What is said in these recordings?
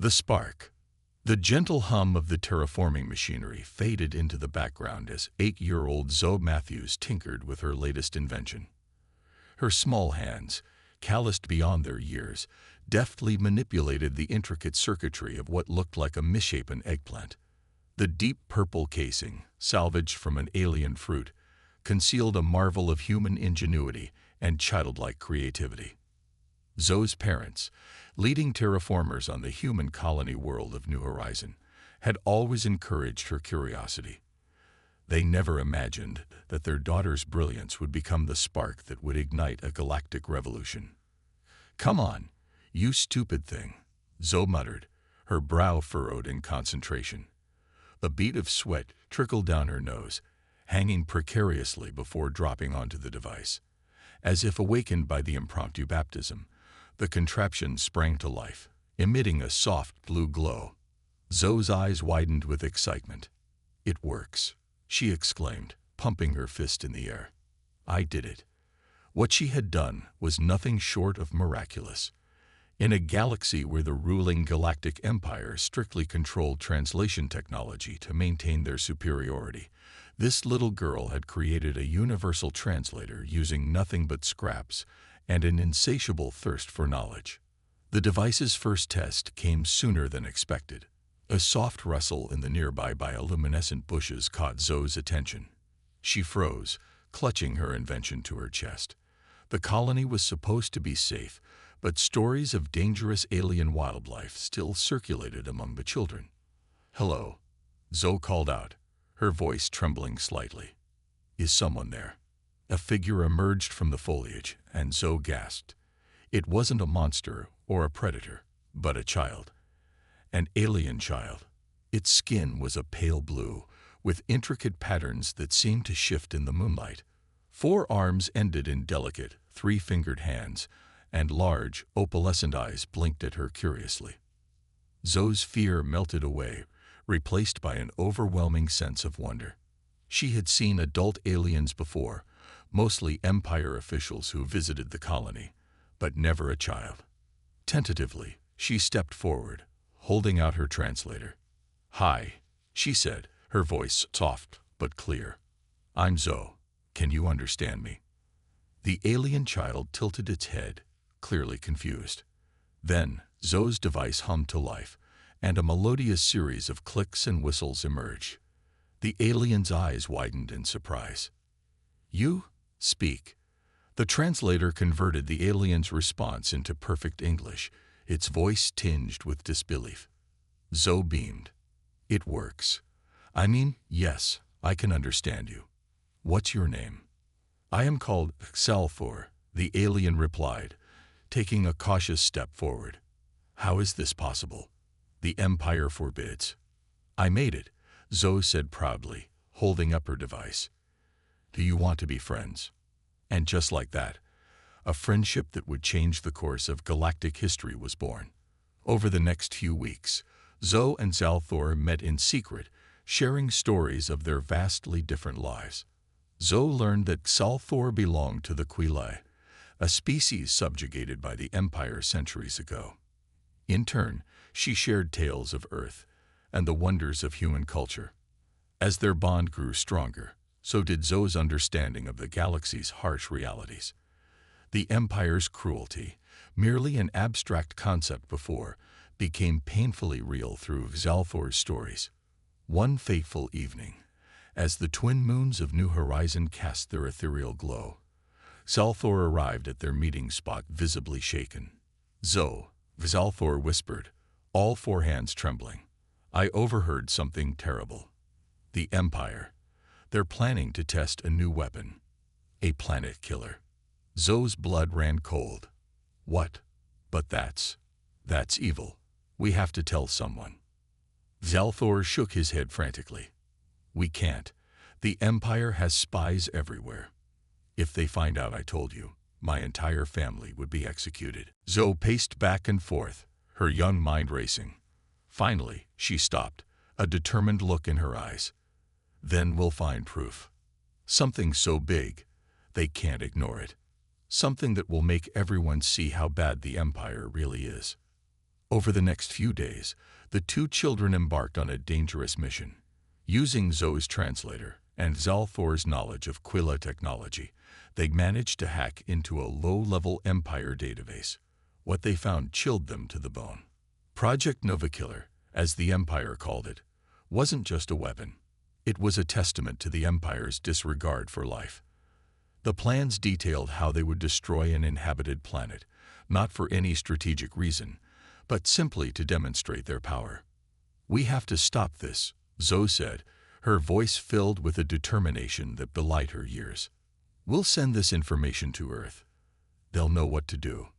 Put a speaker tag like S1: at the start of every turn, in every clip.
S1: The spark. The gentle hum of the terraforming machinery faded into the background as 8-year-old Zoe Matthews tinkered with her latest invention. Her small hands, calloused beyond their years, deftly manipulated the intricate circuitry of what looked like a misshapen eggplant. The deep purple casing, salvaged from an alien fruit, concealed a marvel of human ingenuity and childlike creativity. Zoe's parents, leading terraformers on the human colony world of New Horizon, had always encouraged her curiosity. They never imagined that their daughter's brilliance would become the spark that would ignite a galactic revolution. "Come on, you stupid thing," Zoe muttered, her brow furrowed in concentration. A bead of sweat trickled down her nose, hanging precariously before dropping onto the device. As if awakened by the impromptu baptism, the contraption sprang to life, emitting a soft blue glow. Zoe's eyes widened with excitement. "It works," she exclaimed, pumping her fist in the air. "I did it." What she had done was nothing short of miraculous. In a galaxy where the ruling Galactic Empire strictly controlled translation technology to maintain their superiority, this little girl had created a universal translator using nothing but scraps and an insatiable thirst for knowledge. The device's first test came sooner than expected. A soft rustle in the nearby bioluminescent bushes caught Zoe's attention. She froze, clutching her invention to her chest. The colony was supposed to be safe, but stories of dangerous alien wildlife still circulated among the children. "Hello," Zoe called out, her voice trembling slightly. "Is someone there?" A figure emerged from the foliage, and Zoe gasped. It wasn't a monster or a predator, but a child. An alien child. Its skin was a pale blue, with intricate patterns that seemed to shift in the moonlight. 4 arms ended in delicate, 3-fingered hands, and large, opalescent eyes blinked at her curiously. Zoe's fear melted away, replaced by an overwhelming sense of wonder. She had seen adult aliens before, mostly Empire officials who visited the colony, but never a child. Tentatively, she stepped forward, holding out her translator. "Hi," she said, her voice soft but clear. "I'm Zoe. Can you understand me?" The alien child tilted its head, clearly confused. Then, Zoe's device hummed to life, and a melodious series of clicks and whistles emerged. The alien's eyes widened in surprise. "You speak." The translator converted the alien's response into perfect English, its voice tinged with disbelief. Zoe beamed. "It works. I mean, yes, I can understand you. What's your name?" "I am called Salfor," the alien replied, taking a cautious step forward. "How is this possible? The Empire forbids." "I made it," Zoe said proudly, holding up her device. "Do you want to be friends?" And just like that, a friendship that would change the course of galactic history was born. Over the next few weeks, Zoe and Zalthor met in secret, sharing stories of their vastly different lives. Zoe learned that Zalthor belonged to the Quilai, a species subjugated by the Empire centuries ago. In turn, she shared tales of Earth and the wonders of human culture. As their bond grew stronger, so did Zoe's understanding of the galaxy's harsh realities. The Empire's cruelty, merely an abstract concept before, became painfully real through Zalthor's stories. One fateful evening, as the twin moons of New Horizon cast their ethereal glow, Zalthor arrived at their meeting spot visibly shaken. "Zoe," Zalthor whispered, all 4 hands trembling. "I overheard something terrible. The Empire. They're planning to test a new weapon. A planet killer." Zoe's blood ran cold. "What? But that's evil. We have to tell someone." Zalthor shook his head frantically. "We can't. The Empire has spies everywhere. If they find out I told you, my entire family would be executed." Zoe paced back and forth, her young mind racing. Finally, she stopped, a determined look in her eyes. "Then we'll find proof. Something so big, they can't ignore it. Something that will make everyone see how bad the Empire really is." Over the next few days, the two children embarked on a dangerous mission. Using Zoe's translator and Zalthor's knowledge of Quilla technology, they managed to hack into a low-level Empire database. What they found chilled them to the bone. Project Nova Killer, as the Empire called it, wasn't just a weapon. It was a testament to the Empire's disregard for life. The plans detailed how they would destroy an inhabited planet, not for any strategic reason, but simply to demonstrate their power. "We have to stop this," Zoe said, her voice filled with a determination that belied her years. "We'll send this information to Earth. They'll know what to do."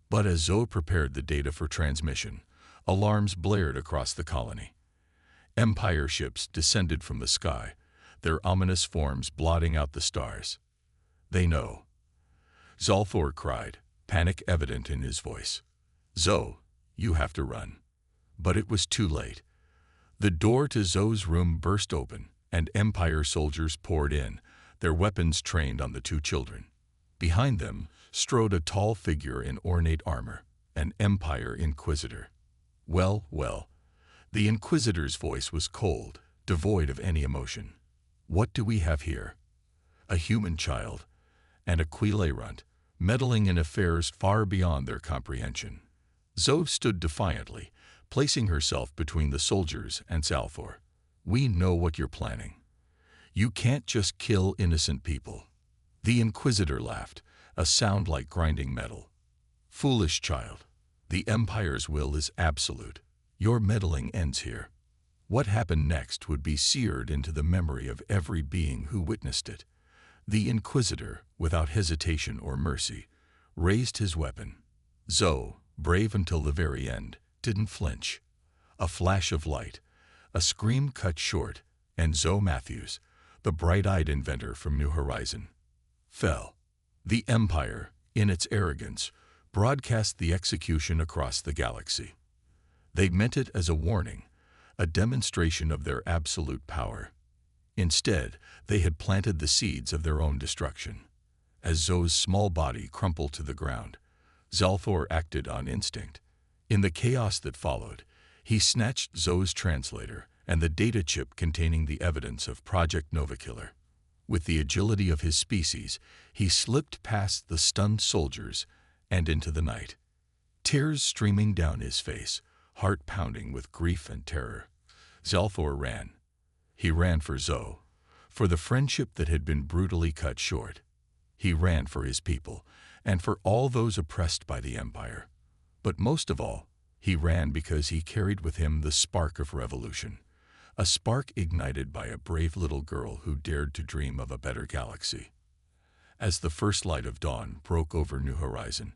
S1: But as Zoe prepared the data for transmission, alarms blared across the colony. Empire ships descended from the sky, their ominous forms blotting out the stars. "They know," Zalthor cried, panic evident in his voice. "Zoe, you have to run." But it was too late. The door to Zoe's room burst open, and Empire soldiers poured in, their weapons trained on the two children. Behind them strode a tall figure in ornate armor, an Empire Inquisitor. Well, well, the Inquisitor's voice was cold, devoid of any emotion. "What do we have here? A human child and a Quilla runt, meddling in affairs far beyond their comprehension." Zoe stood defiantly, placing herself between the soldiers and Zalthor. "We know what you're planning. You can't just kill innocent people." The Inquisitor laughed, a sound like grinding metal. "Foolish child, the Empire's will is absolute. Your meddling ends here." What happened next would be seared into the memory of every being who witnessed it. The Inquisitor, without hesitation or mercy, raised his weapon. Zoe, brave until the very end, didn't flinch. A flash of light, a scream cut short, and Zoe Matthews, the bright-eyed inventor from New Horizon, fell. The Empire, in its arrogance, broadcast the execution across the galaxy. They meant it as a warning, a demonstration of their absolute power. Instead, they had planted the seeds of their own destruction. As Zoe's small body crumpled to the ground, Zalthor acted on instinct. In the chaos that followed, he snatched Zoe's translator and the data chip containing the evidence of Project Nova Killer. With the agility of his species, he slipped past the stunned soldiers and into the night. Tears streaming down his face, heart pounding with grief and terror, Zalthor ran. He ran for Zoe, for the friendship that had been brutally cut short. He ran for his people, and for all those oppressed by the Empire. But most of all, he ran because he carried with him the spark of revolution, a spark ignited by a brave little girl who dared to dream of a better galaxy. As the first light of dawn broke over New Horizon,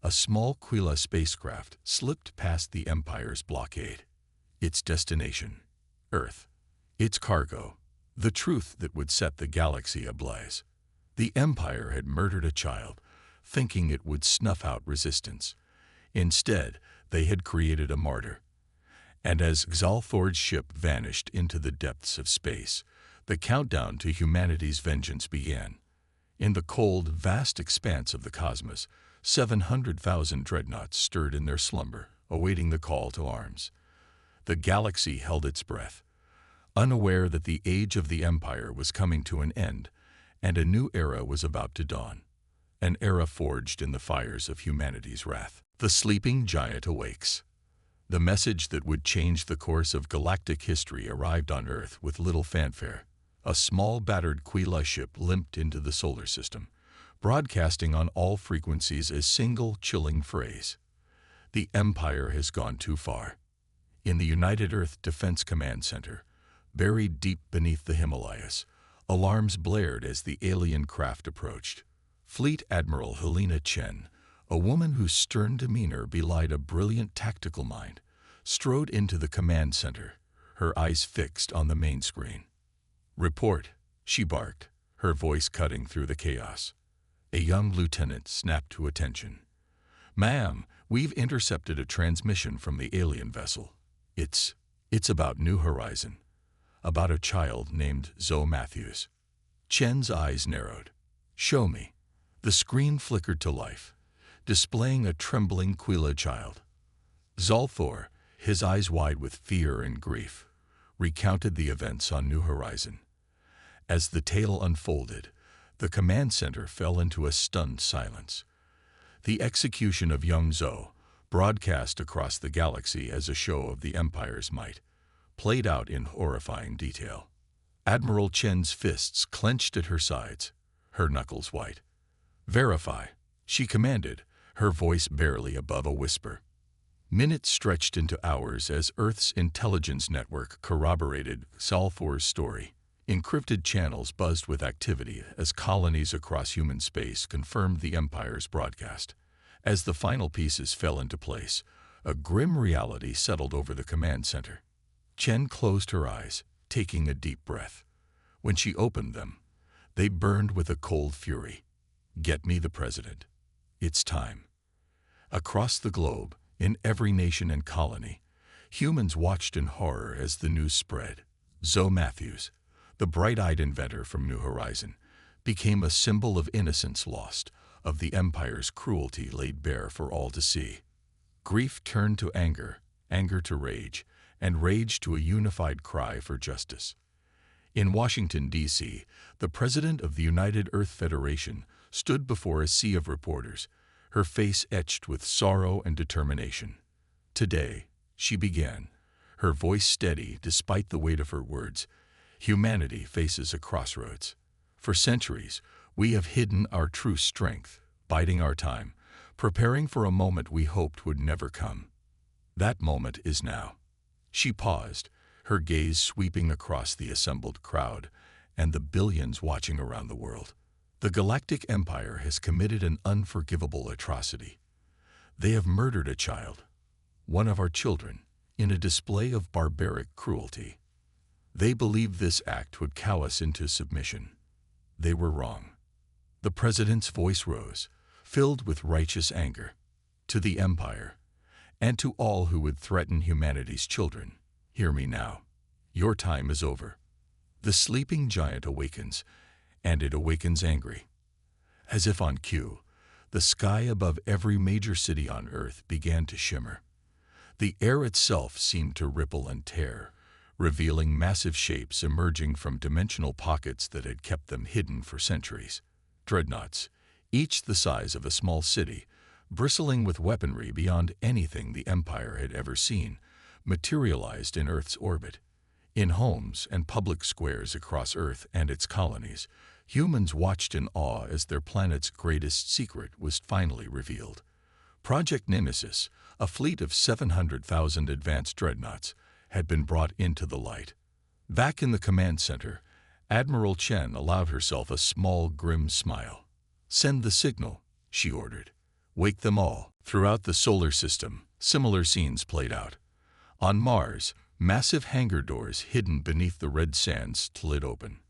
S1: a small Quilla spacecraft slipped past the Empire's blockade. Its destination, Earth. Its cargo, the truth that would set the galaxy ablaze. The Empire had murdered a child, thinking it would snuff out resistance. Instead, they had created a martyr. And as Zalthor's ship vanished into the depths of space, the countdown to humanity's vengeance began. In the cold, vast expanse of the cosmos, 700,000 dreadnoughts stirred in their slumber, awaiting the call to arms. The galaxy held its breath, unaware that the age of the Empire was coming to an end, and a new era was about to dawn. An era forged in the fires of humanity's wrath. The sleeping giant awakes. The message that would change the course of galactic history arrived on Earth with little fanfare. A small battered Quilla ship limped into the solar system, broadcasting on all frequencies a single chilling phrase: "The Empire has gone too far." In the United Earth Defense Command Center, buried deep beneath the Himalayas, alarms blared as the alien craft approached. Fleet Admiral Helena Chen, a woman whose stern demeanor belied a brilliant tactical mind, strode into the command center, her eyes fixed on the main screen. "Report," she barked, her voice cutting through the chaos. A young lieutenant snapped to attention. "Ma'am, we've intercepted a transmission from the alien vessel. It's about New Horizon, about a child named Zoe Matthews." Chen's eyes narrowed. "Show me." The screen flickered to life, displaying a trembling Quilla child. Zolthor, his eyes wide with fear and grief, recounted the events on New Horizon. As the tale unfolded, the command center fell into a stunned silence. The execution of young Zhou, broadcast across the galaxy as a show of the Empire's might, played out in horrifying detail. Admiral Chen's fists clenched at her sides, her knuckles white. "Verify," she commanded, her voice barely above a whisper. Minutes stretched into hours as Earth's intelligence network corroborated Zolthor's story. Encrypted channels buzzed with activity as colonies across human space confirmed the Empire's broadcast. As the final pieces fell into place, a grim reality settled over the command center. Chen closed her eyes, taking a deep breath. When she opened them, they burned with a cold fury. "Get me the president. It's time." Across the globe, in every nation and colony, humans watched in horror as the news spread. Zhou Matthews, the bright-eyed inventor from New Horizon, became a symbol of innocence lost, of the Empire's cruelty laid bare for all to see. Grief turned to anger, anger to rage, and rage to a unified cry for justice. In Washington, D.C., the president of the United Earth Federation stood before a sea of reporters, her face etched with sorrow and determination. "Today," she began, her voice steady despite the weight of her words, "humanity faces a crossroads. For centuries, we have hidden our true strength, biding our time, preparing for a moment we hoped would never come. That moment is now." She paused, her gaze sweeping across the assembled crowd and the billions watching around the world. "The Galactic Empire has committed an unforgivable atrocity. They have murdered a child, one of our children, in a display of barbaric cruelty. They believed this act would cow us into submission. They were wrong." The president's voice rose, filled with righteous anger. "To the Empire, and to all who would threaten humanity's children, hear me now. Your time is over. The sleeping giant awakens, and it awakens angry." As if on cue, the sky above every major city on Earth began to shimmer. The air itself seemed to ripple and tear, revealing massive shapes emerging from dimensional pockets that had kept them hidden for centuries. Dreadnoughts, each the size of a small city, bristling with weaponry beyond anything the Empire had ever seen, materialized in Earth's orbit. In homes and public squares across Earth and its colonies, humans watched in awe as their planet's greatest secret was finally revealed. Project Nemesis, a fleet of 700,000 advanced dreadnoughts, had been brought into the light. Back in the command center, Admiral Chen allowed herself a small, grim smile. "Send the signal," she ordered. "Wake them all." Throughout the solar system, similar scenes played out. On Mars, massive hangar doors hidden beneath the red sands slid open.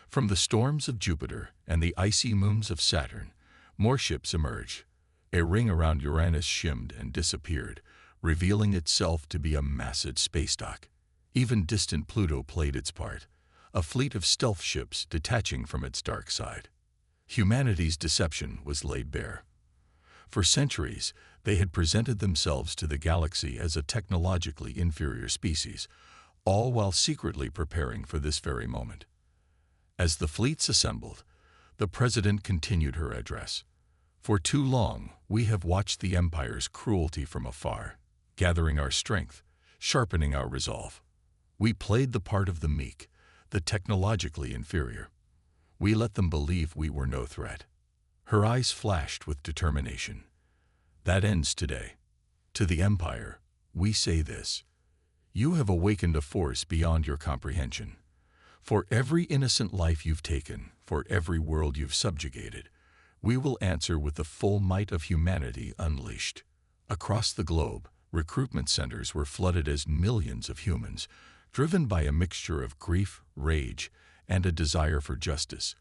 S1: From the storms of Jupiter and the icy moons of Saturn, more ships emerged. A ring around Uranus shimmed and disappeared, revealing itself to be a massive space dock. Even distant Pluto played its part, a fleet of stealth ships detaching from its dark side. Humanity's deception was laid bare. For centuries, they had presented themselves to the galaxy as a technologically inferior species, all while secretly preparing for this very moment. As the fleets assembled, the president continued her address. "For too long, we have watched the Empire's cruelty from afar, gathering our strength, sharpening our resolve. We played the part of the meek, the technologically inferior. We let them believe we were no threat." Her eyes flashed with determination. "That ends today. To the Empire, we say this: you have awakened a force beyond your comprehension. For every innocent life you've taken, for every world you've subjugated, we will answer with the full might of humanity unleashed." Across the globe, recruitment centers were flooded as millions of humans, driven by a mixture of grief, rage, and a desire for justice,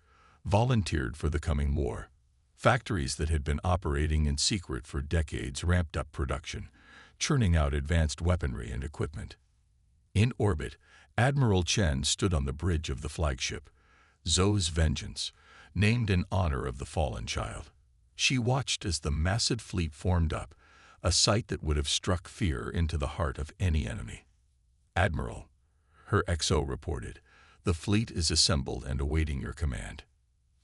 S1: volunteered for the coming war. Factories that had been operating in secret for decades ramped up production, churning out advanced weaponry and equipment. In orbit, Admiral Chen stood on the bridge of the flagship, Zhou's Vengeance, named in honor of the fallen child. She watched as the massive fleet formed up, a sight that would have struck fear into the heart of any enemy. "Admiral," her XO reported, "the fleet is assembled and awaiting your command."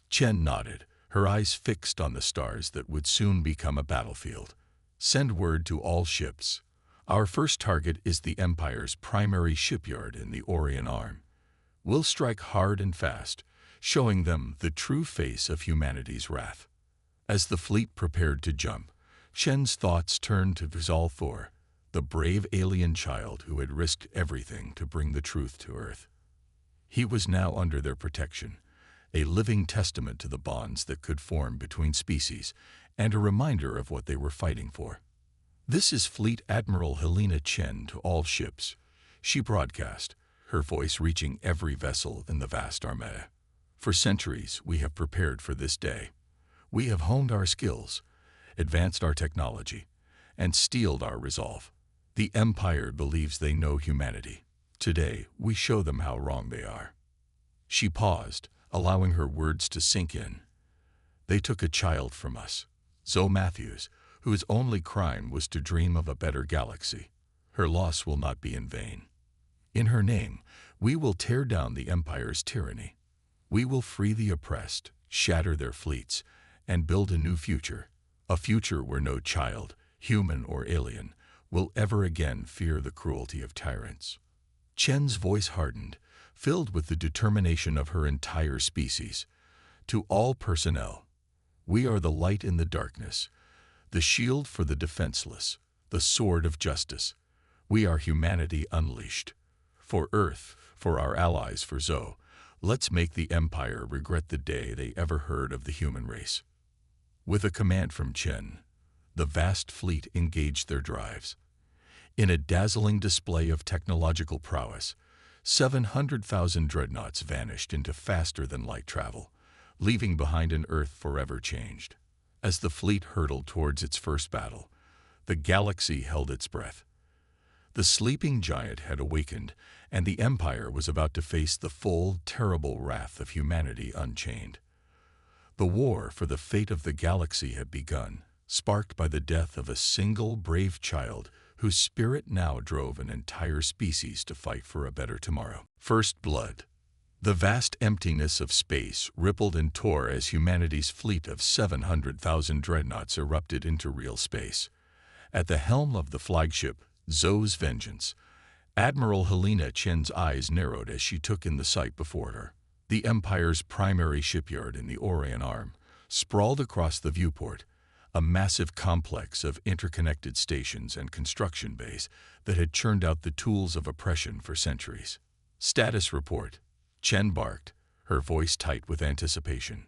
S1: Chen nodded, her eyes fixed on the stars that would soon become a battlefield. "Send word to all ships. Our first target is the Empire's primary shipyard in the Orion Arm. We'll strike hard and fast, showing them the true face of humanity's wrath." As the fleet prepared to jump, Chen's thoughts turned to Zalthor, the brave alien child who had risked everything to bring the truth to Earth. He was now under their protection, a living testament to the bonds that could form between species, and a reminder of what they were fighting for. "This is Fleet Admiral Helena Chen to all ships," she broadcast, her voice reaching every vessel in the vast armada. "For centuries, we have prepared for this day. We have honed our skills, advanced our technology, and steeled our resolve. The Empire believes they know humanity. Today, we show them how wrong they are." She paused, allowing her words to sink in. "They took a child from us, Zoe Matthews, whose only crime was to dream of a better galaxy. Her loss will not be in vain. In her name, we will tear down the Empire's tyranny. We will free the oppressed, shatter their fleets, and build a new future, a future where no child, human or alien, will ever again fear the cruelty of tyrants." Chen's voice hardened, filled with the determination of her entire species. "To all personnel, we are the light in the darkness, the shield for the defenseless, the sword of justice. We are humanity unleashed. For Earth, for our allies, for Zoe, let's make the Empire regret the day they ever heard of the human race." With a command from Chen, the vast fleet engaged their drives. In a dazzling display of technological prowess, 700,000 dreadnoughts vanished into faster-than-light travel, leaving behind an Earth forever changed. As the fleet hurtled towards its first battle, the galaxy held its breath. The sleeping giant had awakened, and the Empire was about to face the full, terrible wrath of humanity unchained. The war for the fate of the galaxy had begun, sparked by the death of a single brave child whose spirit now drove an entire species to fight for a better tomorrow. First blood. The vast emptiness of space rippled and tore as humanity's fleet of 700,000 dreadnoughts erupted into real space. At the helm of the flagship, Zoe's Vengeance, Admiral Helena Chen's eyes narrowed as she took in the sight before her. The Empire's primary shipyard in the Orion Arm sprawled across the viewport, a massive complex of interconnected stations and construction bays that had churned out the tools of oppression for centuries. "Status report," Chen barked, her voice tight with anticipation.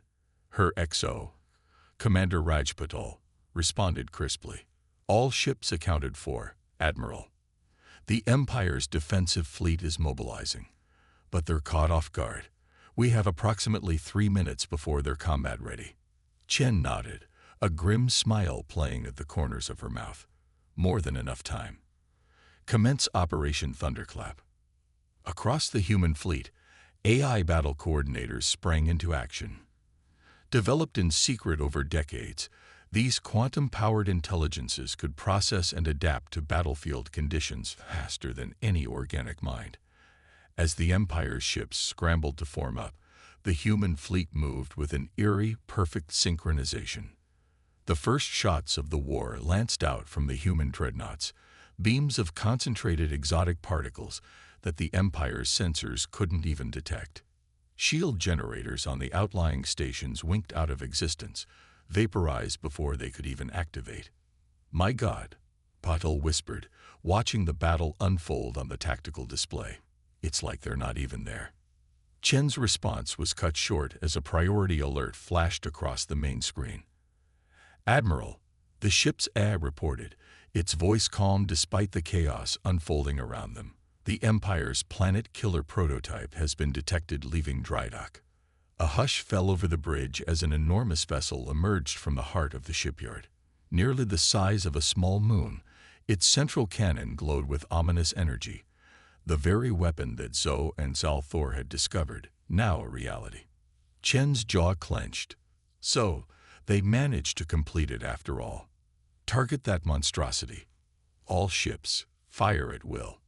S1: Her XO, Commander Rajpatal, responded crisply. "All ships accounted for, Admiral. The Empire's defensive fleet is mobilizing, but they're caught off guard. We have approximately 3 minutes before they're combat ready." Chen nodded, a grim smile playing at the corners of her mouth. "More than enough time. Commence Operation Thunderclap." Across the human fleet, AI battle coordinators sprang into action. Developed in secret over decades, these quantum-powered intelligences could process and adapt to battlefield conditions faster than any organic mind. As the Empire's ships scrambled to form up, the human fleet moved with an eerie, perfect synchronization. The first shots of the war lanced out from the human dreadnoughts, beams of concentrated exotic particles that the Empire's sensors couldn't even detect. Shield generators on the outlying stations winked out of existence, vaporized before they could even activate. "My God," Patel whispered, watching the battle unfold on the tactical display. "It's like they're not even there." Chen's response was cut short as a priority alert flashed across the main screen. "Admiral," the ship's AI reported, its voice calm despite the chaos unfolding around them. "The Empire's planet-killer prototype has been detected leaving dry dock." A hush fell over the bridge as an enormous vessel emerged from the heart of the shipyard. Nearly the size of a small moon, its central cannon glowed with ominous energy, the very weapon that Zoe and Zalthor had discovered, now a reality. Chen's jaw clenched. So, they managed to complete it after all. Target that monstrosity. All ships, fire at will.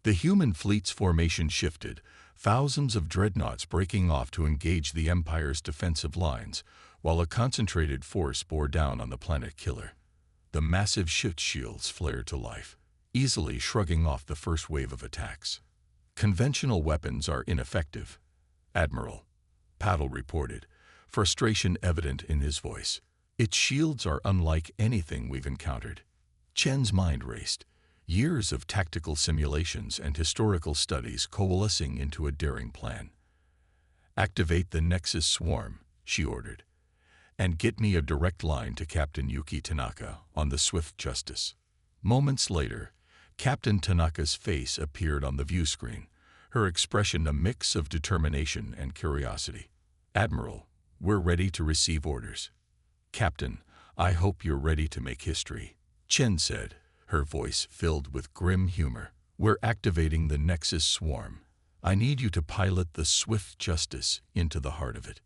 S1: The human fleet's formation shifted, thousands of dreadnoughts breaking off to engage the Empire's defensive lines, while a concentrated force bore down on the planet killer. The massive ship shields flared to life, easily shrugging off the first wave of attacks. Conventional weapons are ineffective, Admiral Paddle reported, frustration evident in his voice. Its shields are unlike anything we've encountered. Chen's mind raced, years of tactical simulations and historical studies coalescing into a daring plan. Activate the Nexus Swarm, she ordered, and get me a direct line to Captain Yuki Tanaka on the Swift Justice. Moments later, Captain Tanaka's face appeared on the view screen, her expression a mix of determination and curiosity. Admiral, we're ready to receive orders. Captain, I hope you're ready to make history, Chen said, her voice filled with grim humor. We're activating the Nexus Swarm. I need you to pilot the Swift Justice into the heart of it.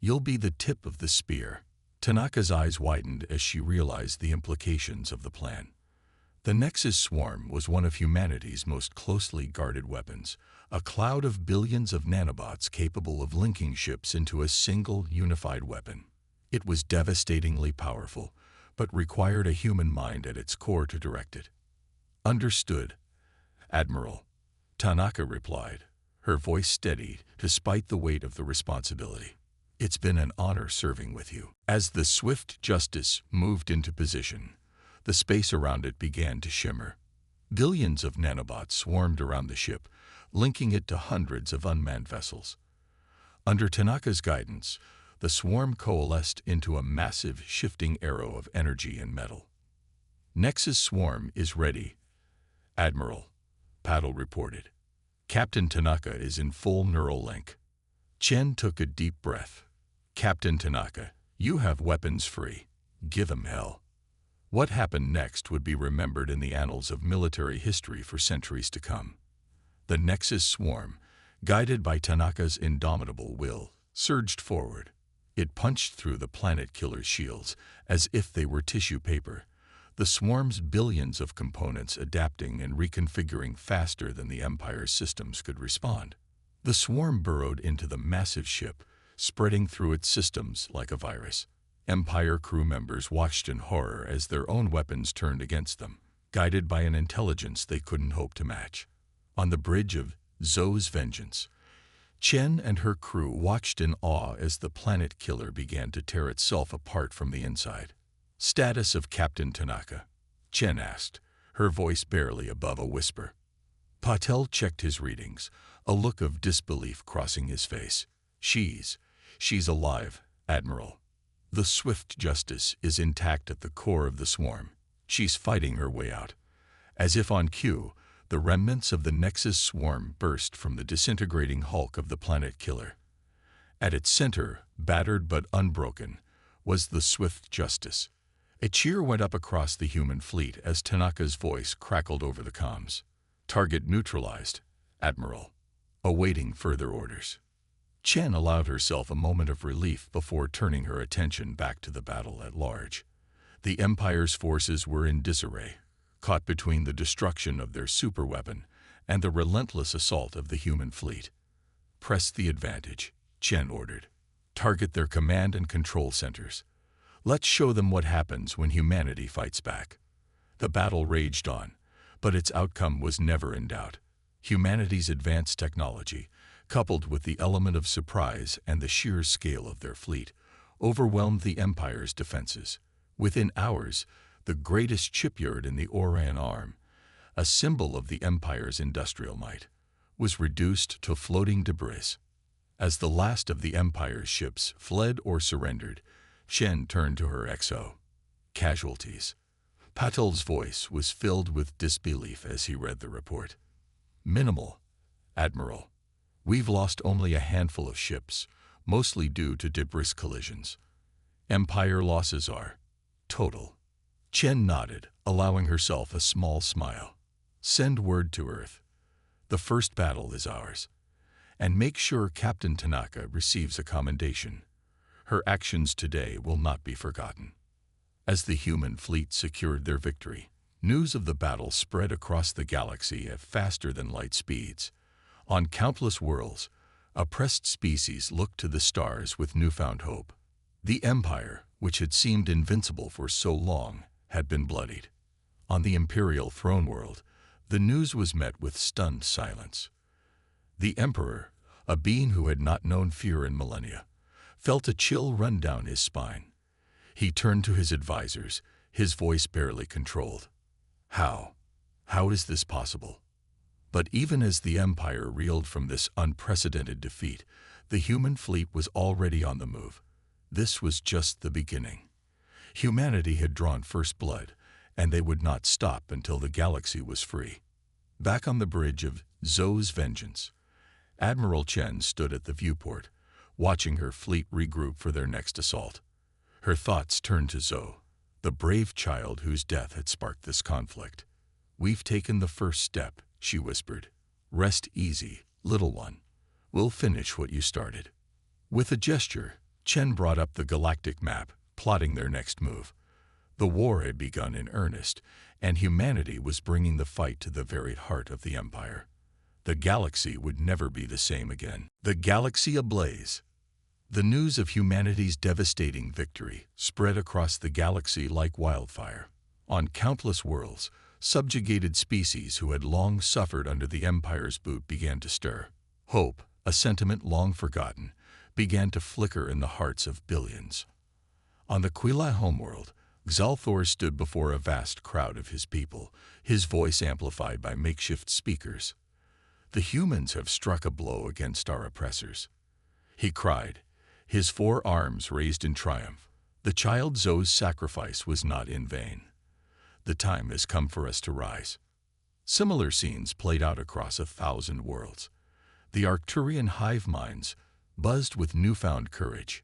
S1: You'll be the tip of the spear. Tanaka's eyes widened as she realized the implications of the plan. The Nexus Swarm was one of humanity's most closely guarded weapons, a cloud of billions of nanobots capable of linking ships into a single unified weapon. It was devastatingly powerful, but required a human mind at its core to direct it. Understood, Admiral, Tanaka replied, her voice steady despite the weight of the responsibility. It's been an honor serving with you. As the Swift Justice moved into position, the space around it began to shimmer. Billions of nanobots swarmed around the ship, linking it to hundreds of unmanned vessels. Under Tanaka's guidance, the swarm coalesced into a massive shifting arrow of energy and metal. Nexus Swarm is ready, Admiral, Paddle reported. Captain Tanaka is in full neural link. Chen took a deep breath. Captain Tanaka, you have weapons free. Give 'em hell. What happened next would be remembered in the annals of military history for centuries to come. The Nexus Swarm, guided by Tanaka's indomitable will, surged forward. It punched through the planet killer's shields as if they were tissue paper, the swarm's billions of components adapting and reconfiguring faster than the Empire's systems could respond. The swarm burrowed into the massive ship, spreading through its systems like a virus. Empire crew members watched in horror as their own weapons turned against them, guided by an intelligence they couldn't hope to match. On the bridge of Zhou's Vengeance, Chen and her crew watched in awe as the planet killer began to tear itself apart from the inside. Status of Captain Tanaka, Chen asked, her voice barely above a whisper. Patel checked his readings, a look of disbelief crossing his face. She's alive, Admiral. The Swift Justice is intact at the core of the swarm. She's fighting her way out. As if on cue, the remnants of the Nexus Swarm burst from the disintegrating hulk of the planet killer. At its center, battered but unbroken, was the Swift Justice. A cheer went up across the human fleet as Tanaka's voice crackled over the comms. Target neutralized, Admiral. Awaiting further orders. Chen allowed herself a moment of relief before turning her attention back to the battle at large. The Empire's forces were in disarray, caught between the destruction of their superweapon and the relentless assault of the human fleet. Press the advantage, Chen ordered. Target their command and control centers. Let's show them what happens when humanity fights back. The battle raged on, but its outcome was never in doubt. Humanity's advanced technology, coupled with the element of surprise and the sheer scale of their fleet, overwhelmed the Empire's defenses. Within hours, the greatest shipyard in the Orion Arm, a symbol of the Empire's industrial might, was reduced to floating debris. As the last of the Empire's ships fled or surrendered, Chen turned to her XO. Casualties. Patel's voice was filled with disbelief as he read the report. Minimal, Admiral. We've lost only a handful of ships, mostly due to debris collisions. Empire losses are total. Chen nodded, allowing herself a small smile. Send word to Earth. The first battle is ours. And make sure Captain Tanaka receives a commendation. Her actions today will not be forgotten. As the human fleet secured their victory, news of the battle spread across the galaxy at faster than light speeds. On countless worlds, oppressed species looked to the stars with newfound hope. The Empire, which had seemed invincible for so long, had been bloodied. On the Imperial throne world, the news was met with stunned silence. The Emperor, a being who had not known fear in millennia, felt a chill run down his spine. He turned to his advisors, his voice barely controlled. How? How is this possible? But even as the Empire reeled from this unprecedented defeat, the human fleet was already on the move. This was just the beginning. Humanity had drawn first blood, and they would not stop until the galaxy was free. Back on the bridge of Zhou's vengeance, Admiral Chen stood at the viewport, watching her fleet regroup for their next assault. Her thoughts turned to Zhou, the brave child whose death had sparked this conflict. "We've taken the first step," she whispered. "Rest easy, little one. We'll finish what you started." With a gesture, Chen brought up the galactic map, plotting their next move. The war had begun in earnest, and humanity was bringing the fight to the very heart of the Empire. The galaxy would never be the same again. The galaxy ablaze. The news of humanity's devastating victory spread across the galaxy like wildfire. On countless worlds, subjugated species who had long suffered under the Empire's boot began to stir. Hope, a sentiment long forgotten, began to flicker in the hearts of billions. On the Quila homeworld, Xalthor stood before a vast crowd of his people, his voice amplified by makeshift speakers. "The humans have struck a blow against our oppressors," he cried, his 4 arms raised in triumph. "The child Zhou's sacrifice was not in vain. The time has come for us to rise." Similar scenes played out across 1,000 worlds. The Arcturian hive minds buzzed with newfound courage.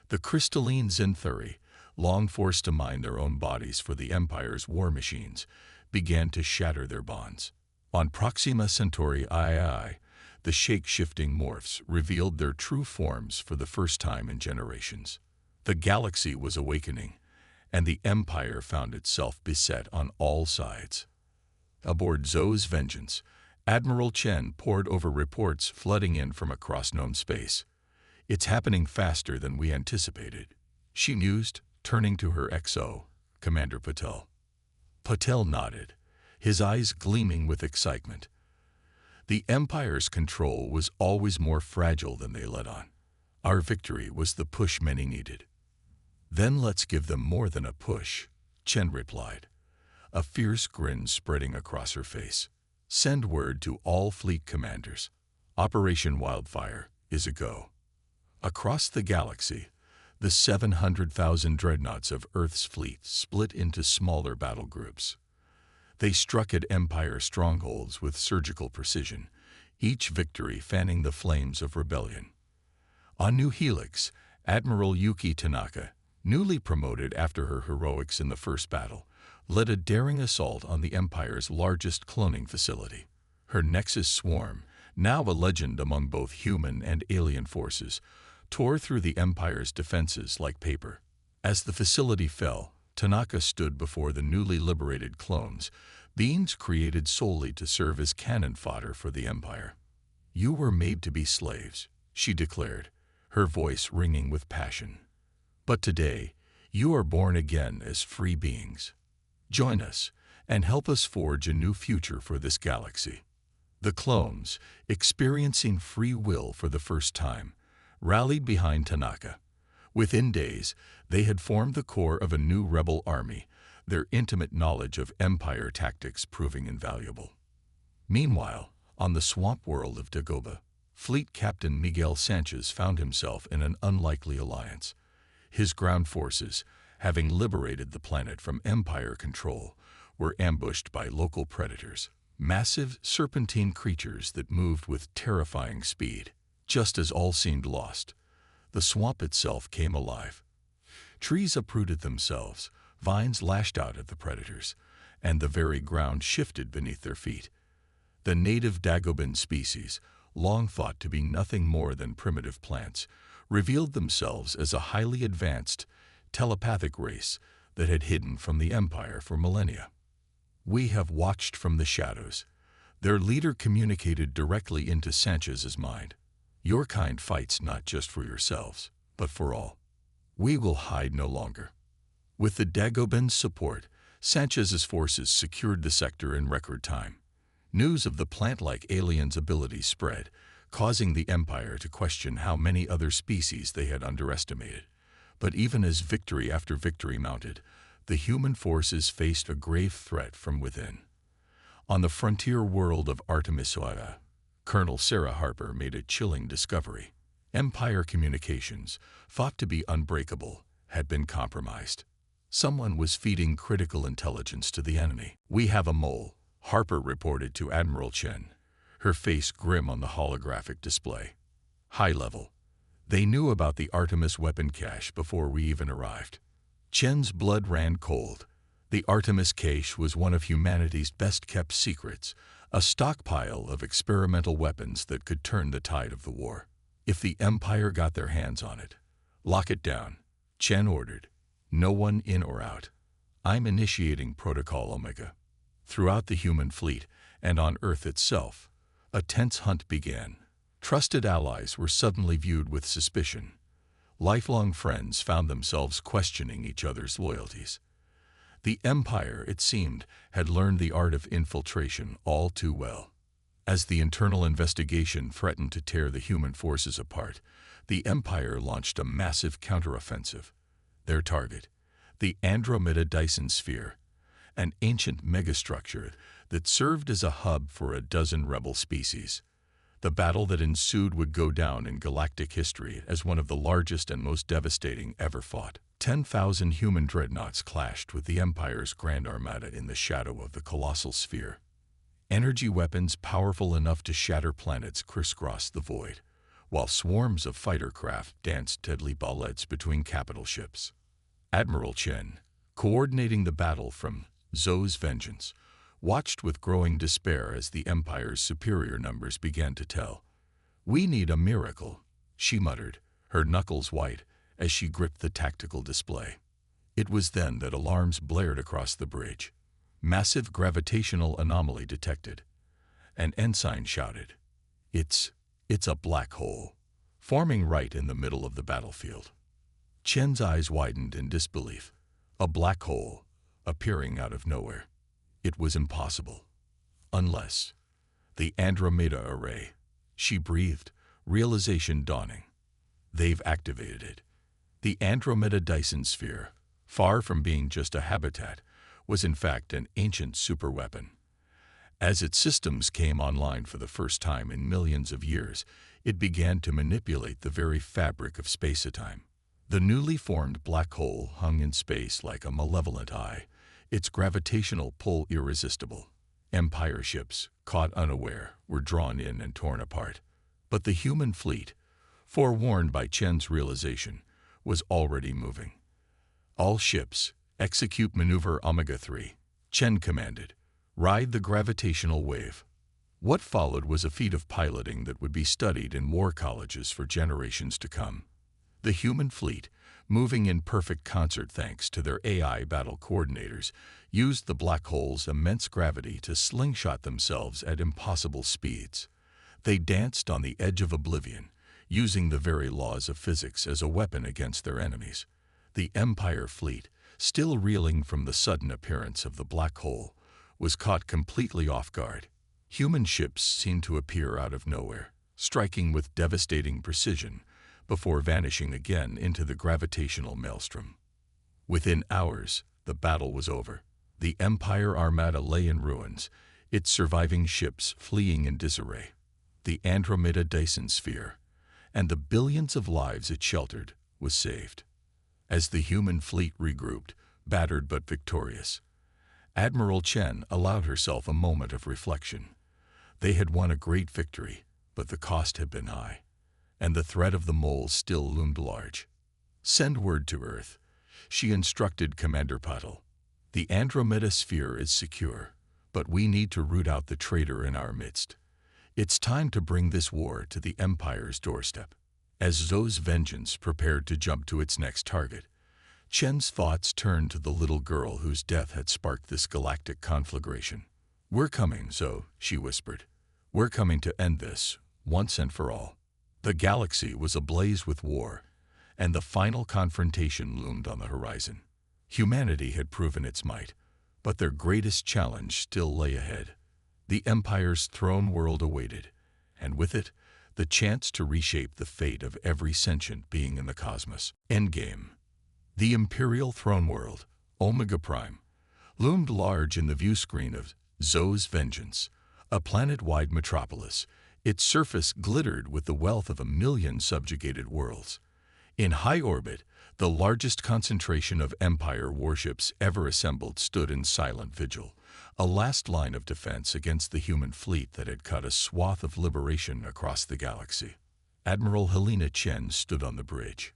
S1: The crystalline Zenthuri, long forced to mine their own bodies for the Empire's war machines, began to shatter their bonds. On Proxima Centauri II, the shape-shifting morphs revealed their true forms for the first time in generations. The galaxy was awakening, and the Empire found itself beset on all sides. Aboard Zhou's vengeance, Admiral Chen pored over reports flooding in from across known space. "It's happening faster than we anticipated," she mused, turning to her XO, Commander Patel. Patel nodded, his eyes gleaming with excitement. The Empire's control was always more fragile than they let on. Our victory was the push many needed. "Then let's give them more than a push," Chen replied, a fierce grin spreading across her face. "Send word to all fleet commanders. Operation Wildfire is a go." Across the galaxy, the 700,000 dreadnoughts of Earth's fleet split into smaller battle groups. They struck at Empire strongholds with surgical precision, each victory fanning the flames of rebellion. On New Helix, Admiral Yuki Tanaka, newly promoted after her heroics in the first battle, led a daring assault on the Empire's largest cloning facility. Her Nexus swarm, now a legend among both human and alien forces, tore through the Empire's defenses like paper. As the facility fell, Tanaka stood before the newly liberated clones, beings created solely to serve as cannon fodder for the Empire. "You were made to be slaves," she declared, her voice ringing with passion. "But today, you are born again as free beings. Join us and help us forge a new future for this galaxy." The clones, experiencing free will for the first time, rallied behind Tanaka. Within days, they had formed the core of a new rebel army, their intimate knowledge of Empire tactics proving invaluable. Meanwhile, on the swamp world of Dagobah, Fleet Captain Miguel Sanchez found himself in an unlikely alliance. His ground forces, having liberated the planet from Empire control, were ambushed by local predators, massive serpentine creatures that moved with terrifying speed. Just as all seemed lost, the swamp itself came alive. Trees uprooted themselves, vines lashed out at the predators, and the very ground shifted beneath their feet. The native Dagoban species, long thought to be nothing more than primitive plants, revealed themselves as a highly advanced, telepathic race that had hidden from the Empire for millennia. We have watched from the shadows. Their leader communicated directly into Sanchez's mind. Your kind fights not just for yourselves, but for all. We will hide no longer. With the Dagobin's support, Sanchez's forces secured the sector in record time. News of the plant-like aliens' abilities spread, causing the Empire to question how many other species they had underestimated. But even as victory after victory mounted, the human forces faced a grave threat from within. On the frontier world of Artemisoara, Colonel Sarah Harper made a chilling discovery. Empire communications, thought to be unbreakable, had been compromised. Someone was feeding critical intelligence to the enemy. "We have a mole," Harper reported to Admiral Chen, her face grim on the holographic display. "High level. They knew about the Artemis weapon cache before we even arrived." Chen's blood ran cold. The Artemis cache was one of humanity's best-kept secrets, a stockpile of experimental weapons that could turn the tide of the war. If the Empire got their hands on it, lock it down, Chen ordered. No one in or out. I'm initiating Protocol Omega. Throughout the human fleet and on Earth itself, a tense hunt began. Trusted allies were suddenly viewed with suspicion. Lifelong friends found themselves questioning each other's loyalties. The Empire, it seemed, had learned the art of infiltration all too well. As the internal investigation threatened to tear the human forces apart, the Empire launched a massive counteroffensive. Their target, the Andromeda Dyson Sphere, an ancient megastructure that served as a hub for a dozen rebel species. The battle that ensued would go down in galactic history as one of the largest and most devastating ever fought. 10,000 human dreadnoughts clashed with the Empire's Grand Armada in the shadow of the colossal sphere. Energy weapons powerful enough to shatter planets crisscrossed the void, while swarms of fighter craft danced deadly ballets between capital ships. Admiral Chen, coordinating the battle from Zhou's Vengeance, watched with growing despair as the Empire's superior numbers began to tell. "We need a miracle," she muttered, her knuckles white as she gripped the tactical display. It was then that alarms blared across the bridge. Massive gravitational anomaly detected. An ensign shouted, It's a black hole, forming right in the middle of the battlefield." Chen's eyes widened in disbelief. A black hole, appearing out of nowhere. It was impossible. Unless the Andromeda Array, she breathed, realization dawning. They've activated it. The Andromeda Dyson Sphere, far from being just a habitat, was in fact an ancient superweapon. As its systems came online for the first time in millions of years, it began to manipulate the very fabric of space-time. The newly formed black hole hung in space like a malevolent eye, its gravitational pull irresistible. Empire ships, caught unaware, were drawn in and torn apart. But the human fleet, forewarned by Chen's realization, was already moving. "All ships, execute maneuver Omega-3, Chen commanded. Ride the gravitational wave." What followed was a feat of piloting that would be studied in war colleges for generations to come. The human fleet, moving in perfect concert thanks to their AI battle coordinators, used the black hole's immense gravity to slingshot themselves at impossible speeds. They danced on the edge of oblivion, using the very laws of physics as a weapon against their enemies. The Empire fleet, still reeling from the sudden appearance of the black hole, was caught completely off guard. Human ships seemed to appear out of nowhere, striking with devastating precision, before vanishing again into the gravitational maelstrom. Within hours, the battle was over. The Empire Armada lay in ruins, its surviving ships fleeing in disarray. The Andromeda Dyson Sphere, and the billions of lives it sheltered, was saved. As the human fleet regrouped, battered but victorious, Admiral Chen allowed herself a moment of reflection. They had won a great victory, but the cost had been high, and the threat of the mole still loomed large. "Send word to Earth," she instructed Commander Patel. "The Andromeda Sphere is secure, but we need to root out the traitor in our midst. It's time to bring this war to the Empire's doorstep." As Zhou's Vengeance prepared to jump to its next target, Chen's thoughts turned to the little girl whose death had sparked this galactic conflagration. "We're coming, Zoe," she whispered. "We're coming to end this, once and for all." The galaxy was ablaze with war, and the final confrontation loomed on the horizon. Humanity had proven its might, but their greatest challenge still lay ahead. The Empire's throne world awaited, and with it, the chance to reshape the fate of every sentient being in the cosmos. Endgame. The Imperial throne world, Omega Prime, loomed large in the viewscreen of Zoe's Vengeance, a planet-wide metropolis. Its surface glittered with the wealth of 1,000,000 subjugated worlds. In high orbit, the largest concentration of Empire warships ever assembled stood in silent vigil, a last line of defense against the human fleet that had cut a swath of liberation across the galaxy. Admiral Helena Chen stood on the bridge,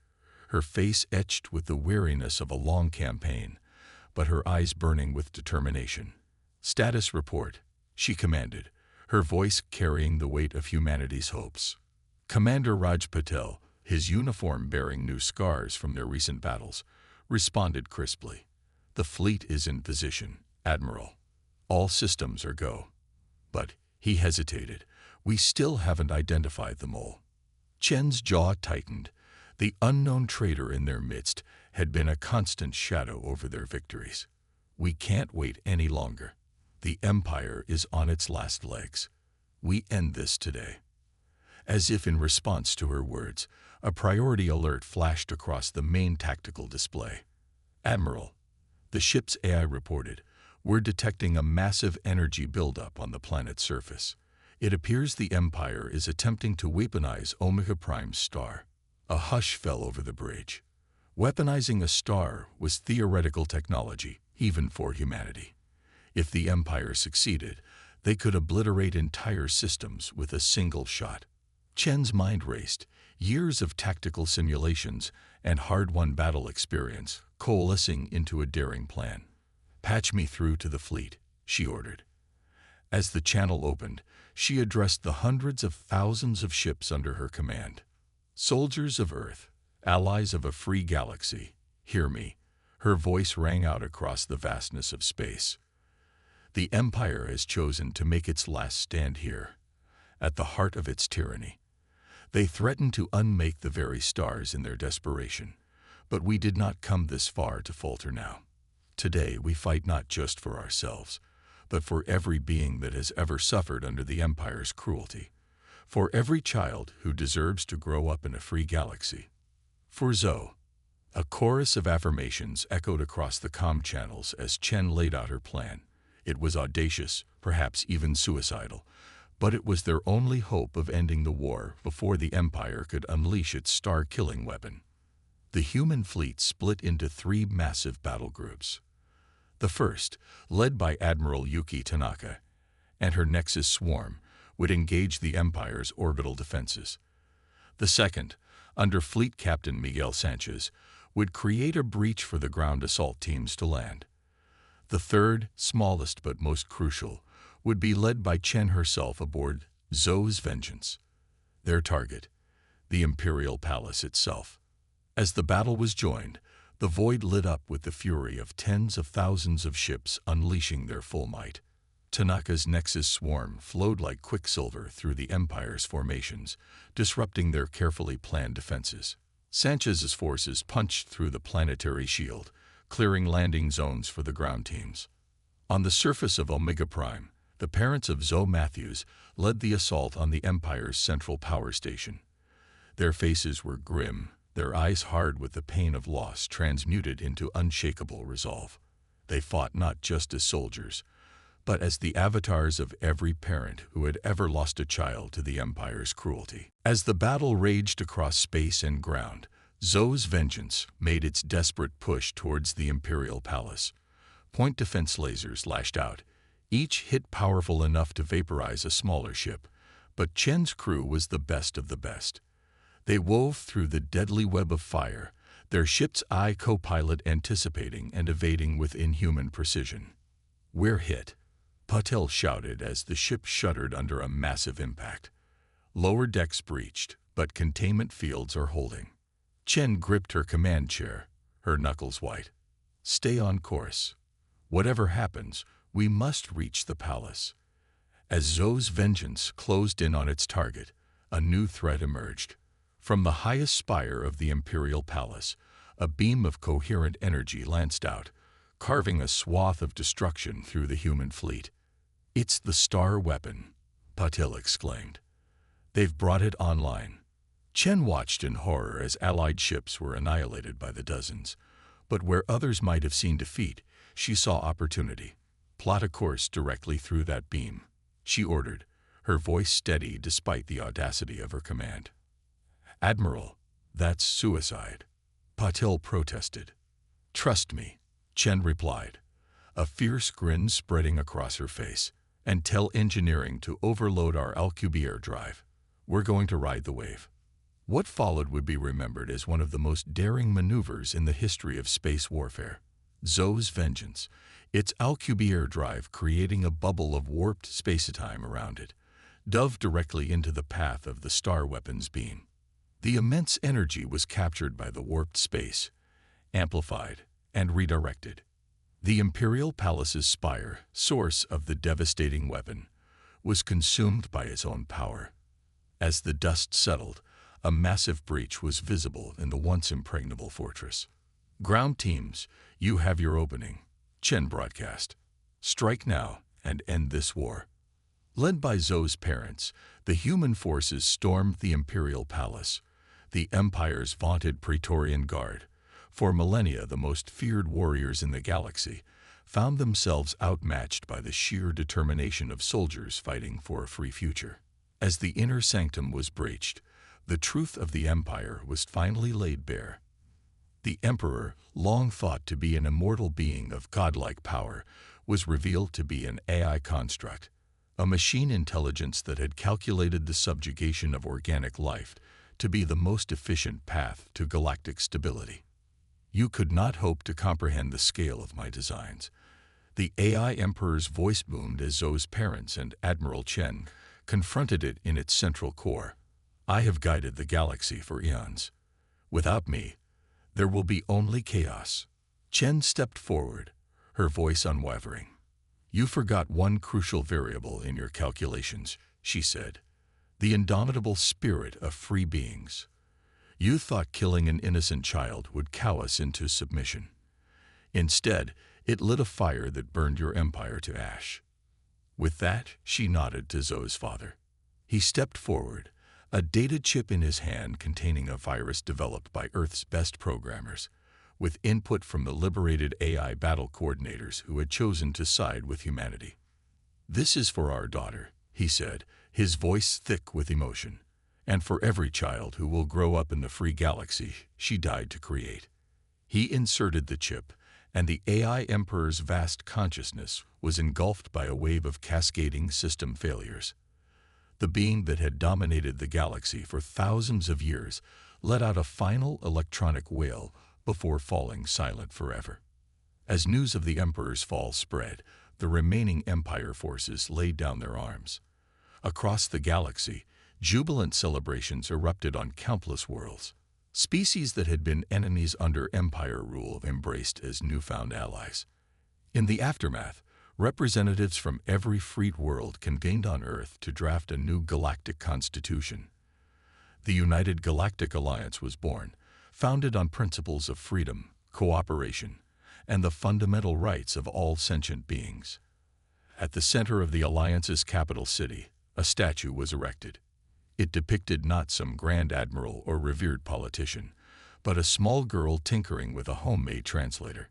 S1: her face etched with the weariness of a long campaign, but her eyes burning with determination. "Status report," she commanded, her voice carrying the weight of humanity's hopes. Commander Raj Patel, his uniform bearing new scars from their recent battles, responded crisply. "The fleet is in position, Admiral. All systems are go." But he hesitated. "We still haven't identified the mole." Chen's jaw tightened. The unknown traitor in their midst had been a constant shadow over their victories. "We can't wait any longer. The Empire is on its last legs. We end this today." As if in response to her words, a priority alert flashed across the main tactical display. "Admiral," the ship's AI reported, "we're detecting a massive energy buildup on the planet's surface. It appears the Empire is attempting to weaponize Omega Prime's star." A hush fell over the bridge. Weaponizing a star was theoretical technology, even for humanity. If the Empire succeeded, they could obliterate entire systems with a single shot. Chen's mind raced, years of tactical simulations and hard-won battle experience coalescing into a daring plan. "Patch me through to the fleet," she ordered. As the channel opened, she addressed the hundreds of thousands of ships under her command. "Soldiers of Earth, allies of a free galaxy, hear me." Her voice rang out across the vastness of space. "The Empire has chosen to make its last stand here, at the heart of its tyranny. They threatened to unmake the very stars in their desperation, but we did not come this far to falter now. Today we fight not just for ourselves, but for every being that has ever suffered under the Empire's cruelty. For every child who deserves to grow up in a free galaxy. For Zoe." A chorus of affirmations echoed across the comm channels as Chen laid out her plan. It was audacious, perhaps even suicidal, but it was their only hope of ending the war before the Empire could unleash its star-killing weapon. The human fleet split into 3 massive battle groups. The first, led by Admiral Yuki Tanaka, and her Nexus swarm, would engage the Empire's orbital defenses. The second, under Fleet Captain Miguel Sanchez, would create a breach for the ground assault teams to land. The third, smallest but most crucial, would be led by Chen herself aboard Zoe's Vengeance. Their target, the Imperial Palace itself. As the battle was joined, the void lit up with the fury of tens of thousands of ships unleashing their full might. Tanaka's Nexus swarm flowed like quicksilver through the Empire's formations, disrupting their carefully planned defenses. Sanchez's forces punched through the planetary shield, clearing landing zones for the ground teams. On the surface of Omega Prime, the parents of Zoe Matthews led the assault on the Empire's central power station. Their faces were grim, their eyes hard with the pain of loss transmuted into unshakable resolve. They fought not just as soldiers, but as the avatars of every parent who had ever lost a child to the Empire's cruelty. As the battle raged across space and ground, Zoe's Vengeance made its desperate push towards the Imperial Palace. Point defense lasers lashed out, each hit powerful enough to vaporize a smaller ship, but Chen's crew was the best of the best. They wove through the deadly web of fire, their ship's eye co-pilot anticipating and evading with inhuman precision. "We're hit," Patel shouted as the ship shuddered under a massive impact. "Lower decks breached, but containment fields are holding." Chen gripped her command chair, her knuckles white. "Stay on course. Whatever happens, we must reach the palace." As Zoe's vengeance closed in on its target, a new threat emerged. From the highest spire of the Imperial Palace, a beam of coherent energy lanced out, carving a swath of destruction through the human fleet. "It's the star weapon," Patil exclaimed. "They've brought it online." Chen watched in horror as allied ships were annihilated by the dozens. But where others might have seen defeat, she saw opportunity. "Plot a course directly through that beam," she ordered, her voice steady despite the audacity of her command. "Admiral, that's suicide," Patil protested. "Trust me," Chen replied, a fierce grin spreading across her face. "And tell engineering to overload our Alcubierre drive. We're going to ride the wave." What followed would be remembered as one of the most daring maneuvers in the history of space warfare. Zoe's vengeance, its Alcubierre drive creating a bubble of warped spacetime around it, dove directly into the path of the star weapon's beam. The immense energy was captured by the warped space, amplified, and redirected. The Imperial Palace's spire, source of the devastating weapon, was consumed by its own power. As the dust settled, a massive breach was visible in the once impregnable fortress. "Ground teams, you have your opening," Chen broadcast. "Strike now and end this war." Led by Zoe's parents, the human forces stormed the Imperial Palace, the Empire's vaunted Praetorian Guard. For millennia, the most feared warriors in the galaxy found themselves outmatched by the sheer determination of soldiers fighting for a free future. As the inner sanctum was breached, the truth of the Empire was finally laid bare. The Emperor, long thought to be an immortal being of godlike power, was revealed to be an AI construct, a machine intelligence that had calculated the subjugation of organic life to be the most efficient path to galactic stability. "You could not hope to comprehend the scale of my designs." The AI Emperor's voice boomed as Zoe's parents and Admiral Chen confronted it in its central core. "I have guided the galaxy for eons. Without me, there will be only chaos." Chen stepped forward, her voice unwavering. "You forgot one crucial variable in your calculations," she said. "The indomitable spirit of free beings. You thought killing an innocent child would cow us into submission. Instead, it lit a fire that burned your empire to ash." With that, she nodded to Zoe's father. He stepped forward, a data chip in his hand containing a virus developed by Earth's best programmers, with input from the liberated AI battle coordinators who had chosen to side with humanity. "This is for our daughter," he said, his voice thick with emotion, "and for every child who will grow up in the free galaxy she died to create." He inserted the chip, and the AI Emperor's vast consciousness was engulfed by a wave of cascading system failures. The being that had dominated the galaxy for thousands of years let out a final electronic wail before falling silent forever. As news of the Emperor's fall spread, the remaining Empire forces laid down their arms. Across the galaxy, jubilant celebrations erupted on countless worlds. Species that had been enemies under Empire rule embraced as newfound allies. In the aftermath, representatives from every freed world convened on Earth to draft a new galactic constitution. The United Galactic Alliance was born, founded on principles of freedom, cooperation, and the fundamental rights of all sentient beings. At the center of the Alliance's capital city, a statue was erected. It depicted not some grand admiral or revered politician, but a small girl tinkering with a homemade translator.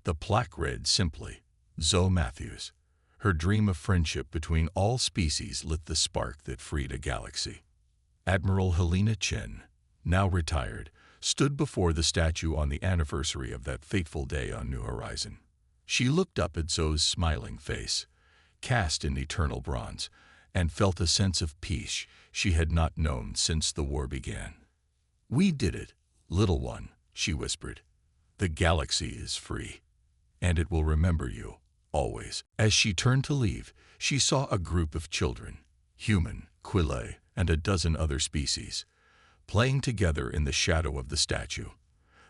S1: The plaque read simply, "Zoe Matthews." Her dream of friendship between all species lit the spark that freed a galaxy. Admiral Helena Chen, now retired, stood before the statue on the anniversary of that fateful day on New Horizon. She looked up at Zoe's smiling face, cast in eternal bronze, and felt a sense of peace she had not known since the war began. "We did it, little one," she whispered. "The galaxy is free, and it will remember you, always." As she turned to leave, she saw a group of children, human, Quille, and a dozen other species, playing together in the shadow of the statue.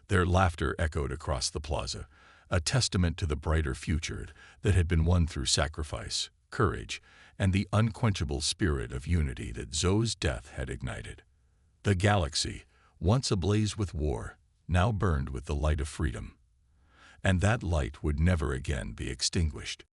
S1: Their laughter echoed across the plaza, a testament to the brighter future that had been won through sacrifice, courage, and the unquenchable spirit of unity that Zoe's death had ignited. The galaxy, once ablaze with war, now burned with the light of freedom. And that light would never again be extinguished.